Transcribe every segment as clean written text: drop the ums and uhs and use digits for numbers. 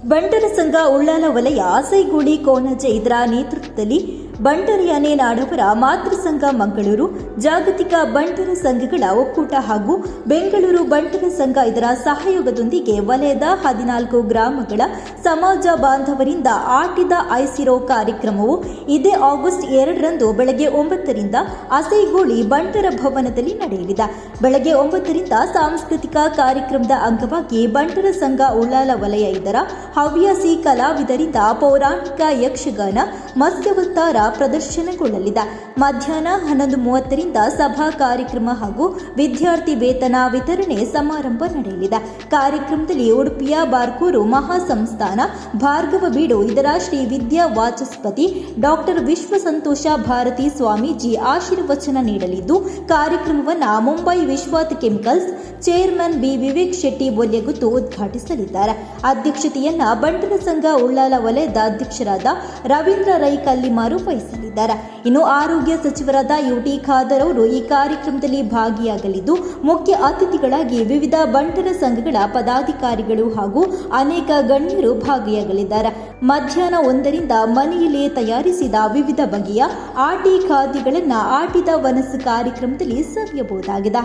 ಬಂಟರ ಸಂಘ ಉಳ್ಳಾಲ ವಲಯ ಆಸೈಗೂಳಿ ಕೋನಜೆ ಇದರ ನೇತೃತ್ವದಲ್ಲಿ ಬಂಟರ ಯಾನೆ ನಾಡವರ ಮಾತೃ ಸಂಘ ಮಂಗಳೂರು, ಜಾಗತಿಕ ಬಂಟರ ಸಂಘಗಳ ಒಕ್ಕೂಟ ಹಾಗೂ ಬೆಂಗಳೂರು ಬಂಟರ ಸಂಘ ಇದರ ಸಹಯೋಗದೊಂದಿಗೆ ವಲಯದ 14 ಗ್ರಾಮಗಳ ಸಮಾಜ ಬಾಂಧವರಿಂದ ಆಟಿದ ಐಸಿರೋ ಕಾರ್ಯಕ್ರಮವು ಇದೇ ಆಗಸ್ಟ್ 2ರಂದು ಬೆಳಗ್ಗೆ 9ರಿಂದ ಆಸೈಗೂಳಿ ಬಂಟರ ಭವನದಲ್ಲಿ ನಡೆಯಲಿದೆ. ಬೆಳಗ್ಗೆ 9ರಿಂದ ಸಾಂಸ್ಕೃತಿಕ ಕಾರ್ಯಕ್ರಮದ ಅಂಗವಾಗಿ ಬಂಟರ ಸಂಘ ಉಳ್ಳಾಲ ವಲಯ ಇದರ ಹವ್ಯಾಸಿ ಕಲಾವಿದರಿಂದ ಪೌರಾಣಿಕ ಯಕ್ಷಗಾನ, ಮತ್ಸ್ಯವತಾರ ಪ್ರದರ್ಶನಗೊಳ್ಳಲಿದೆ. ಮಧ್ಯಾಹ್ನ 11:30ರಿಂದ ಸಭಾ ಕಾರ್ಯಕ್ರಮ ಹಾಗೂ ವಿದ್ಯಾರ್ಥಿ ವೇತನ ವಿತರಣೆ ಸಮಾರಂಭ ನಡೆಯಲಿದೆ. ಕಾರ್ಯಕ್ರಮದಲ್ಲಿ ಉಡುಪಿಯ ಬಾರ್ಕೂರು ಮಹಾಸಂಸ್ಥಾನ ಭಾರ್ಗವ ಬೀಡು ಇದರ ಶ್ರೀ ವಿದ್ಯಾ ವಾಚಸ್ಪತಿ ಡಾಕ್ಟರ್ ವಿಶ್ವಸಂತೋಷ ಭಾರತಿ ಸ್ವಾಮೀಜಿ ಆಶೀರ್ವಚನ ನೀಡಲಿದ್ದು, ಕಾರ್ಯಕ್ರಮವನ್ನು Mumbai Vishwat chemicals chairman B Vivek Shetty Bolyaguttu ಉದ್ಘಾಟಿಸಲಿದ್ದಾರೆ. ಅಧ್ಯಕ್ಷತೆಯನ್ನ ಬಂಟರ ಸಂಘ ಉಳ್ಳಾಲ ವಲಯದ ಅಧ್ಯಕ್ಷರಾದ ರವೀಂದ್ರ ರೈ ಕಲ್ಲಿಮಾರು ವಹಿಸಲಿದ್ದಾರೆ. ಇನ್ನು ಆರೋಗ್ಯ ಸಚಿವರಾದ ಯುಟಿ ಖಾದರ್ ಅವರು ಈ ಕಾರ್ಯಕ್ರಮದಲ್ಲಿ ಭಾಗಿಯಾಗಲಿದ್ದು, ಮುಖ್ಯ ಅತಿಥಿಗಳಾಗಿ ವಿವಿಧ ಬಂಟರ ಸಂಘಗಳ ಪದಾಧಿಕಾರಿಗಳು ಹಾಗೂ ಅನೇಕ ಗಣ್ಯರು ಭಾಗಿಯಾಗಲಿದ್ದಾರೆ. ಮಧ್ಯಾಹ್ನ 1ರಿಂದ ಮನೆಯಲ್ಲಿಯೇ ತಯಾರಿಸಿದ ವಿವಿಧ ಬಗೆಯ ಆಟಿ ಖಾದ್ಯಗಳನ್ನು ಆಟಿದ ವನಸ್ಸು ಕಾರ್ಯಕ್ರಮದಲ್ಲಿ ಸವಿಯಬಹುದಾಗಿದೆ.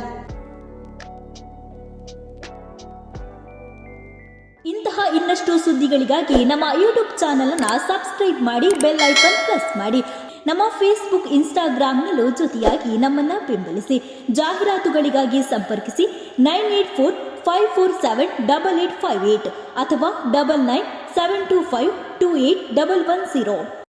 ಇಂತಹ ಇನ್ನಷ್ಟು ಸುದ್ದಿಗಳಿಗಾಗಿ ನಮ್ಮ ಯೂಟ್ಯೂಬ್ ಚಾನಲ್ ಅನ್ನು ಸಬ್ಸ್ಕ್ರೈಬ್ ಮಾಡಿ, ಬೆಲ್ ಐಕಾನ್ ಪ್ರೆಸ್ ಮಾಡಿ. ನಮ್ಮ ಫೇಸ್ಬುಕ್, ಇನ್ಸ್ಟಾಗ್ರಾಂನಲ್ಲೂ ಜೊತೆಯಾಗಿ ನಮ್ಮನ್ನು ಬೆಂಬಲಿಸಿ. ಜಾಹೀರಾತುಗಳಿಗಾಗಿ ಸಂಪರ್ಕಿಸಿ 9845478858 ಅಥವಾ 9972528110.